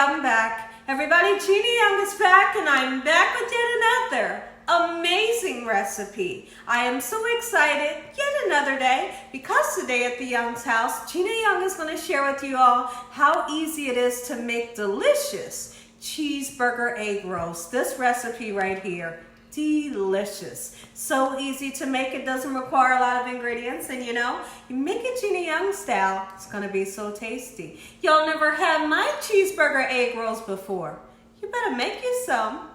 I'm back. Everybody, Gina Young is back, and I'm back with yet another amazing recipe. I am so excited, yet another day, because today at the Young's house, Gina Young is going to share with you all how easy it is to make delicious cheeseburger egg roast. This recipe right here, delicious. So easy to make, it doesn't require a lot of ingredients, and you know, you make it Gina Young style, it's going to be so tasty. Y'all never had my cheeseburger egg rolls before. You better make you some.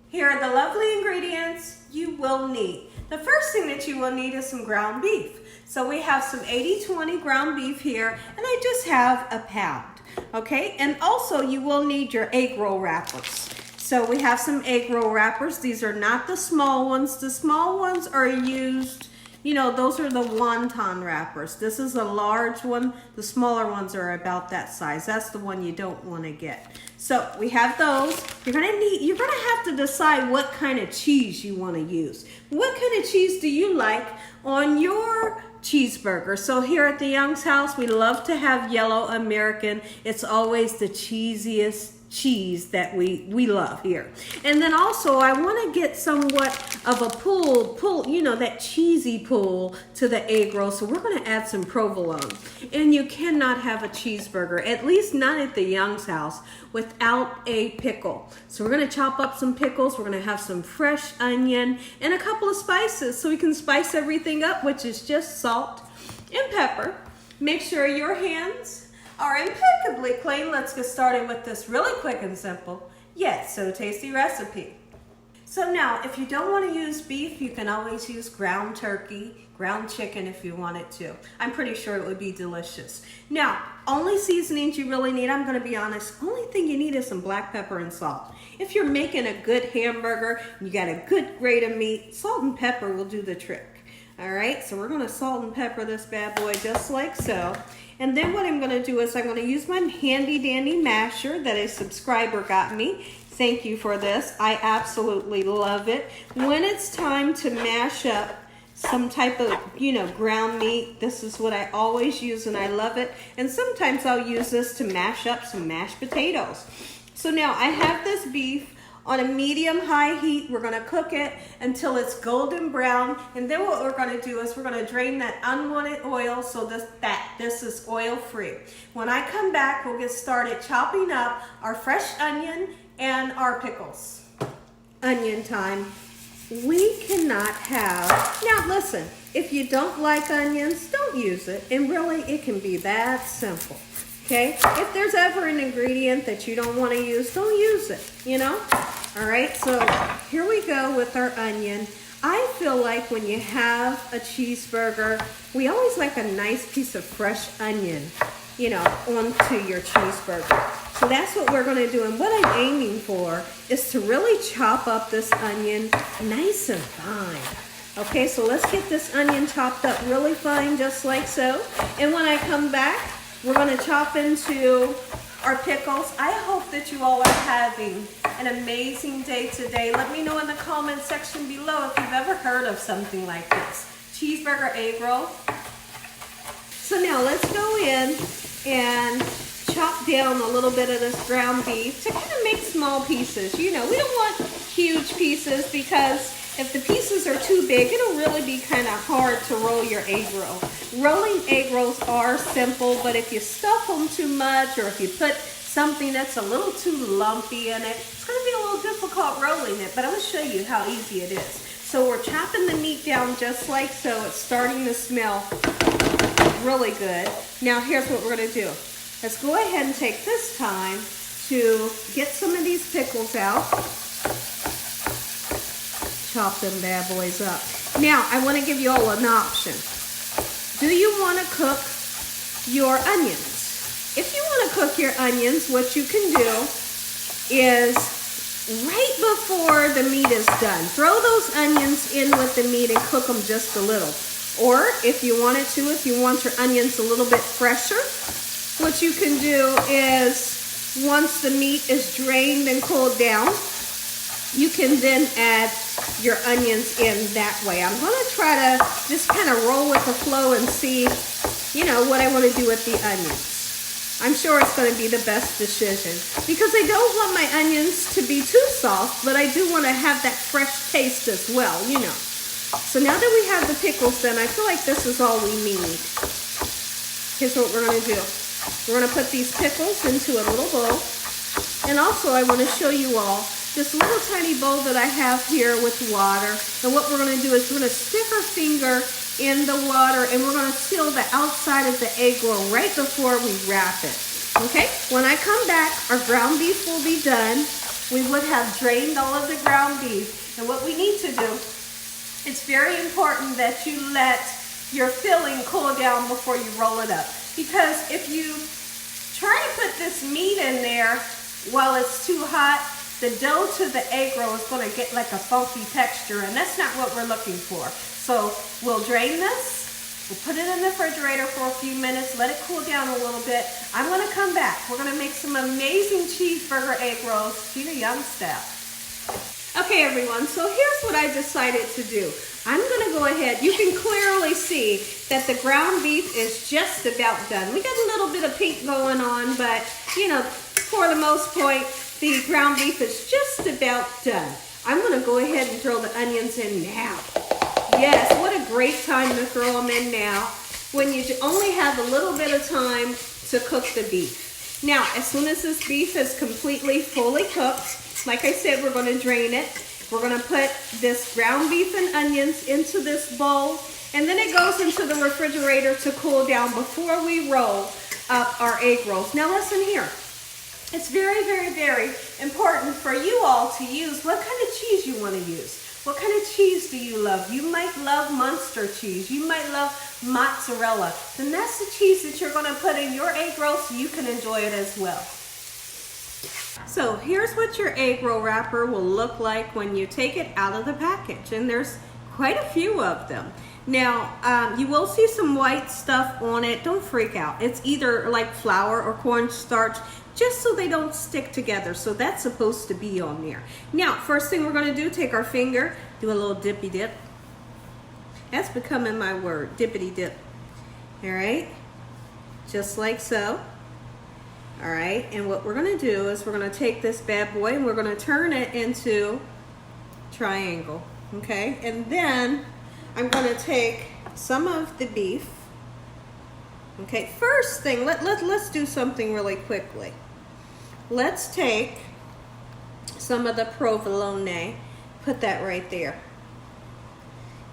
Here are the lovely ingredients you will need. The first thing that you will need is some ground beef. So we have some 80-20 ground beef here, and I just have a pound, okay? And also you will need your egg roll wrappers. So we have some egg roll wrappers. These are not the small ones. The small ones are used, you know, those are the wonton wrappers. This is a large one. The smaller ones are about that size. That's the one you don't want to get. So we have those. You're gonna have to decide what kind of cheese you want to use. What kind of cheese do you like on your cheeseburger? So here at the Young's house, we love to have yellow American. It's always the cheesiest cheese that we love here. And then also I want to get somewhat of a pull, you know, that cheesy pull to the egg roll. So we're going to add some provolone. And you cannot have a cheeseburger, at least not at the Young's house, without a pickle. So we're going to chop up some pickles. We're going to have some fresh onion and a couple of spices so we can spice everything up, which is just salt and pepper. Make sure your hands are impeccably clean. Let's get started with this really quick and simple, yet so tasty recipe. So now, if you don't want to use beef, you can always use ground turkey, ground chicken if you wanted to. I'm pretty sure it would be delicious. Now, only seasonings you really need, I'm going to be honest, only thing you need is some black pepper and salt. If you're making a good hamburger, you got a good grade of meat, salt and pepper will do the trick. All right, so we're going to salt and pepper this bad boy just like so. And then what I'm going to do is I'm going to use my handy dandy masher that a subscriber got me. Thank you for this. I absolutely love it. When it's time to mash up some type of, you know, ground meat, this is what I always use and I love it. And sometimes I'll use this to mash up some mashed potatoes. So now I have this beef on a medium-high heat. We're gonna cook it until it's golden brown, and then what we're gonna do is we're gonna drain that unwanted oil so this is oil-free. When I come back, we'll get started chopping up our fresh onion and our pickles. Onion time. We cannot have, now listen, if you don't like onions, don't use it, and really it can be that simple. Okay, if there's ever an ingredient that you don't want to use, don't use it, you know? All right, so here we go with our onion. I feel like when you have a cheeseburger, we always like a nice piece of fresh onion, you know, onto your cheeseburger. So that's what we're going to do. And what I'm aiming for is to really chop up this onion nice and fine. Okay, so let's get this onion chopped up really fine, just like so. And when I come back, we're going to chop into our pickles. I hope that you all are having an amazing day today. Let me know in the comment section below if you've ever heard of something like this. Cheeseburger egg roll. So now let's go in and chop down a little bit of this ground beef to kind of make small pieces. You know, we don't want huge pieces because if the pieces are too big, it'll really be kind of hard to roll your egg roll. Rolling egg rolls are simple, but if you stuff them too much or if you put something that's a little too lumpy in it, it's going to be a little difficult rolling it, but I'm going to show you how easy it is. So we're chopping the meat down just like so. It's starting to smell really good. Now here's what we're going to do. Let's go ahead and take this time to get some of these pickles out. Chop them bad boys up. Now, I want to give you all an option. Do you want to cook your onions? If you want to cook your onions, what you can do is right before the meat is done, throw those onions in with the meat and cook them just a little. Or if you wanted to, if you want your onions a little bit fresher, what you can do is once the meat is drained and cooled down, you can then add your onions in that way. I'm going to try to just kind of roll with the flow and see, you know, what I want to do with the onions. I'm sure it's going to be the best decision because I don't want my onions to be too soft, but I do want to have that fresh taste as well, you know. So now that we have the pickles done, I feel like this is all we need. Here's what we're going to do. We're going to put these pickles into a little bowl. And also I want to show you all this little tiny bowl that I have here with water. And what we're going to do is we're going to stick our finger in the water and we're going to seal the outside of the egg roll right before we wrap it. Okay, when I come back, our ground beef will be done. We would have drained all of the ground beef. And what we need to do, it's very important that you let your filling cool down before you roll it up. Because if you try to put this meat in there while it's too hot, the dough to the egg roll is going to get like a funky texture, and that's not what we're looking for. So we'll drain this, we'll put it in the refrigerator for a few minutes, let it cool down a little bit. I'm going to come back. We're going to make some amazing cheeseburger egg rolls, Gina Young style. Okay everyone, so here's what I decided to do. I'm going to go ahead, you can clearly see that the ground beef is just about done. We got a little bit of pink going on, but you know, for the most part, the ground beef is just about done. I'm going to go ahead and throw the onions in now. Yes, what a great time to throw them in now when you only have a little bit of time to cook the beef. Now, as soon as this beef is completely fully cooked, like I said, we're going to drain it. We're going to put this ground beef and onions into this bowl, and then it goes into the refrigerator to cool down before we roll up our egg rolls. Now listen here. It's very, very, very important for you all to use what kind of cheese you want to use. What kind of cheese do you love? You might love Munster cheese. You might love mozzarella. Then that's the cheese that you're going to put in your egg roll so you can enjoy it as well. So here's what your egg roll wrapper will look like when you take it out of the package. And there's quite a few of them. Now, you will see some white stuff on it. Don't freak out. It's either like flour or cornstarch, just so they don't stick together. So that's supposed to be on there. Now, first thing we're going to do, take our finger, do a little dippy dip. That's becoming my word, dippity dip. All right, just like so. All right, and what we're going to do is we're going to take this bad boy and we're going to turn it into triangle. Okay, and then I'm going to take some of the beef. Okay, first thing, let's do something really quickly. Let's take some of the provolone, put that right there.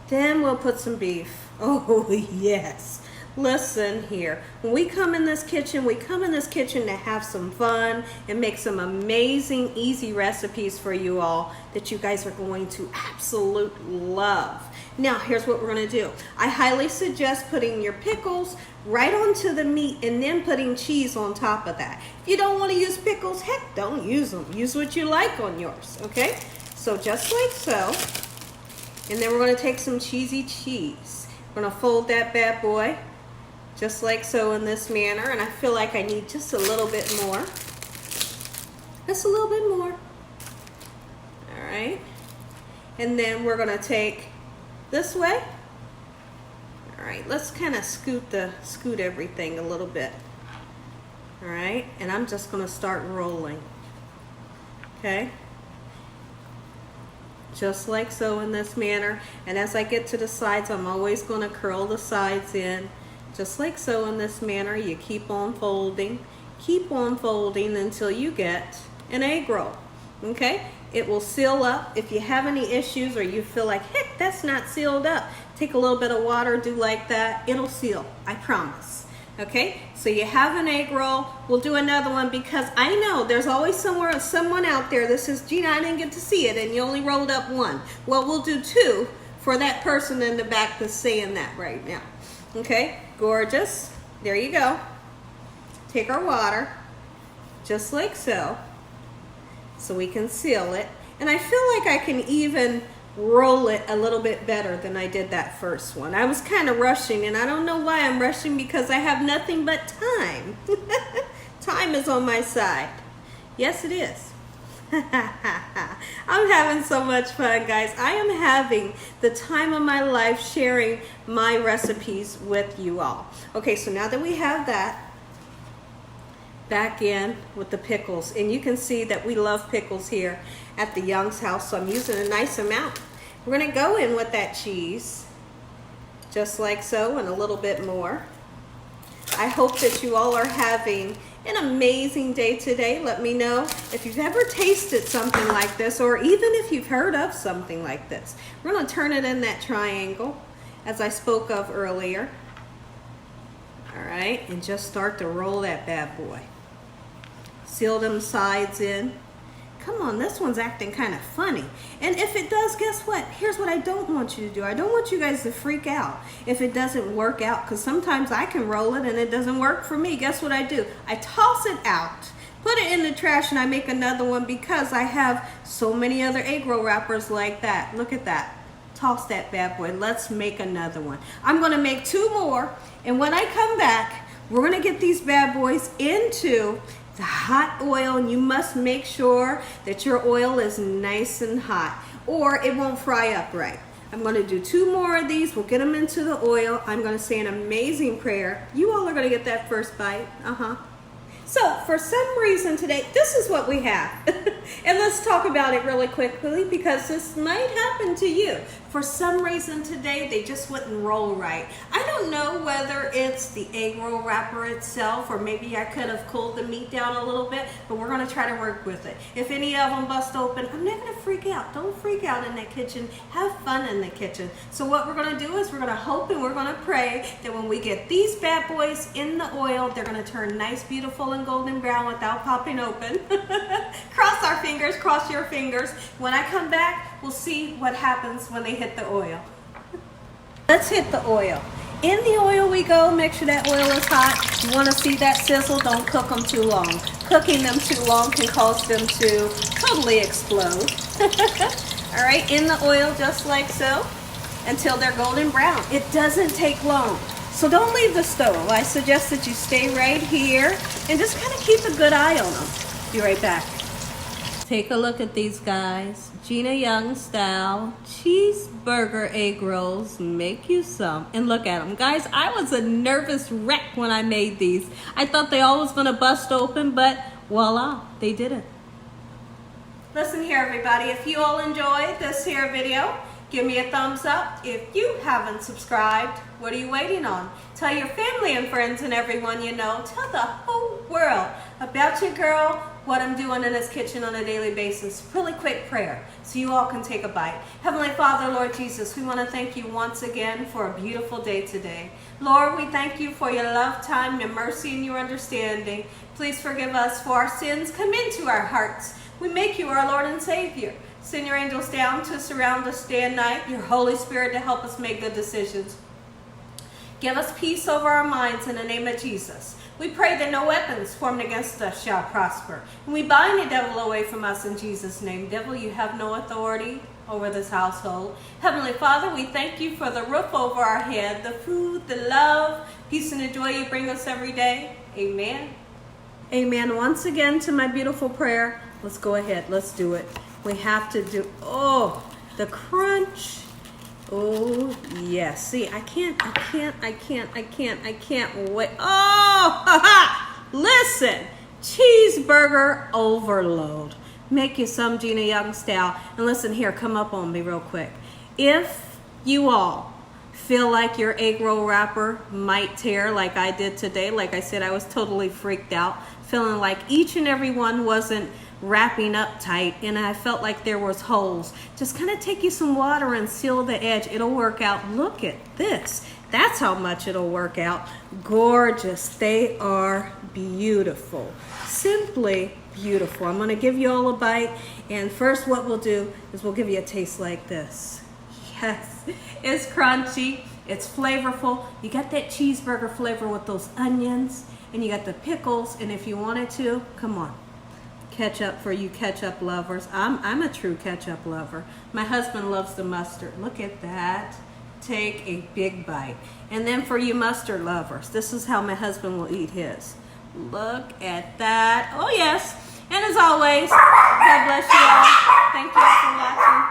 Then we'll put some beef. Oh yes. Listen here, when we come in this kitchen, to have some fun and make some amazing, easy recipes for you all that you guys are going to absolutely love. Now, here's what we're going to do. I highly suggest putting your pickles right onto the meat and then putting cheese on top of that. If you don't want to use pickles, heck, don't use them. Use what you like on yours, okay? So just like so. And then we're going to take some cheesy cheese. We're going to fold that bad boy just like so in this manner. And I feel like I need just a little bit more. Just a little bit more. All right. And then we're going to take this way. All right, let's kind of scoot everything a little bit. All right, and I'm just going to start rolling. Okay, just like so in this manner. And as I get to the sides, I'm always going to curl the sides in, just like so in this manner. You keep on folding until you get an egg roll. Okay, it will seal up. If you have any issues or you feel like, heck, that's not sealed up, take a little bit of water, do like that, it'll seal, I promise. Okay, so you have an egg roll. We'll do another one because I know there's always someone out there that says, Gina, I didn't get to see it and you only rolled up one. Well, we'll do two for that person in the back that's saying that right now. Okay, gorgeous. There you go. Take our water, just like so we can seal it. And I feel like I can even roll it a little bit better than I did that first one. I was kind of rushing, and I don't know why I'm rushing, because I have nothing but time. Time is on my side. Yes, it is. I'm having so much fun, guys. I am having the time of my life sharing my recipes with you all. Okay, so now that we have that, back in with the pickles. And you can see that we love pickles here at the Young's house, so I'm using a nice amount. We're gonna go in with that cheese, just like so, and a little bit more. I hope that you all are having an amazing day today. Let me know if you've ever tasted something like this, or even if you've heard of something like this. We're gonna turn it in that triangle, as I spoke of earlier. All right, and just start to roll that bad boy. Seal them sides in. Come on, this one's acting kind of funny. And if it does, guess what? Here's what I don't want you to do. I don't want you guys to freak out if it doesn't work out, because sometimes I can roll it and it doesn't work for me. Guess what I do? I toss it out, put it in the trash, and I make another one because I have so many other egg roll wrappers like that. Look at that. Toss that bad boy. Let's make another one. I'm gonna make 2 more, and when I come back, we're gonna get these bad boys into the hot oil, and you must make sure that your oil is nice and hot or it won't fry up right. I'm going to do 2 more of these. We'll get them into the oil. I'm going to say an amazing prayer. You all are going to get that first bite. So for some reason today, this is what we have. And let's talk about it really quickly, because this might happen to you. For some reason today, they just wouldn't roll right. I don't know whether it's the egg roll wrapper itself, or maybe I could have cooled the meat down a little bit, but we're gonna try to work with it. If any of them bust open, I'm not gonna freak out. Don't freak out in the kitchen. Have fun in the kitchen. So what we're gonna do is we're gonna hope and we're gonna pray that when we get these bad boys in the oil, they're gonna turn nice, beautiful, and golden brown without popping open. Cross our fingers, cross your fingers. When I come back, we'll see what happens when they hit the oil. Let's hit the oil. In the oil we go. Make sure that oil is hot. You want to see that sizzle? Don't cook them too long. Cooking them too long can cause them to totally explode. All right, in the oil just like so until they're golden brown. It doesn't take long. So don't leave the stove. I suggest that you stay right here and just kind of keep a good eye on them. Be right back. Take a look at these guys. Gina Young style cheeseburger egg rolls. Make you some. And look at them. Guys, I was a nervous wreck when I made these. I thought they all was going to bust open, but voila, they didn't. Listen here, everybody. If you all enjoyed this here video, give me a thumbs up. If you haven't subscribed, what are you waiting on? Tell your family and friends and everyone you know. Tell the whole world about your girl, what I'm doing in this kitchen on a daily basis. Really quick prayer so you all can take a bite. Heavenly Father, Lord Jesus, we want to thank you once again for a beautiful day today. Lord, we thank you for your love, time, your mercy, and your understanding. Please forgive us for our sins. Come into our hearts. We make you our Lord and Savior. Send your angels down to surround us day and night, your Holy Spirit to help us make good decisions. Give us peace over our minds in the name of Jesus. We pray that no weapons formed against us shall prosper. And we bind the devil away from us in Jesus' name. Devil, you have no authority over this household. Heavenly Father, we thank you for the roof over our head, the food, the love, peace, and the joy you bring us every day. Amen. Amen. Once again to my beautiful prayer. Let's go ahead. Let's do it. We have to do, oh, the crunch. Oh, yes. See, I can't wait. Oh, listen, cheeseburger overload. Make you some Gina Young style. And listen here, come up on me real quick. If you all feel like your egg roll wrapper might tear like I did today, like I said, I was totally freaked out, feeling like each and every one wasn't wrapping up tight, and I felt like there was holes. Just kind of take you some water and seal the edge. It'll work out. Look at this. That's how much it'll work out. Gorgeous. They are beautiful. Simply beautiful. I'm going to give you all a bite, and first what we'll do is we'll give you a taste like this. Yes, it's crunchy. It's flavorful. You got that cheeseburger flavor with those onions, and you got the pickles, and if you wanted to, come on. Ketchup for you ketchup lovers. I'm a true ketchup lover. My husband loves the mustard. Look at that. Take a big bite. And then for you mustard lovers, this is how my husband will eat his. Look at that. Oh yes. And as always, God bless you all. Thank you all for watching.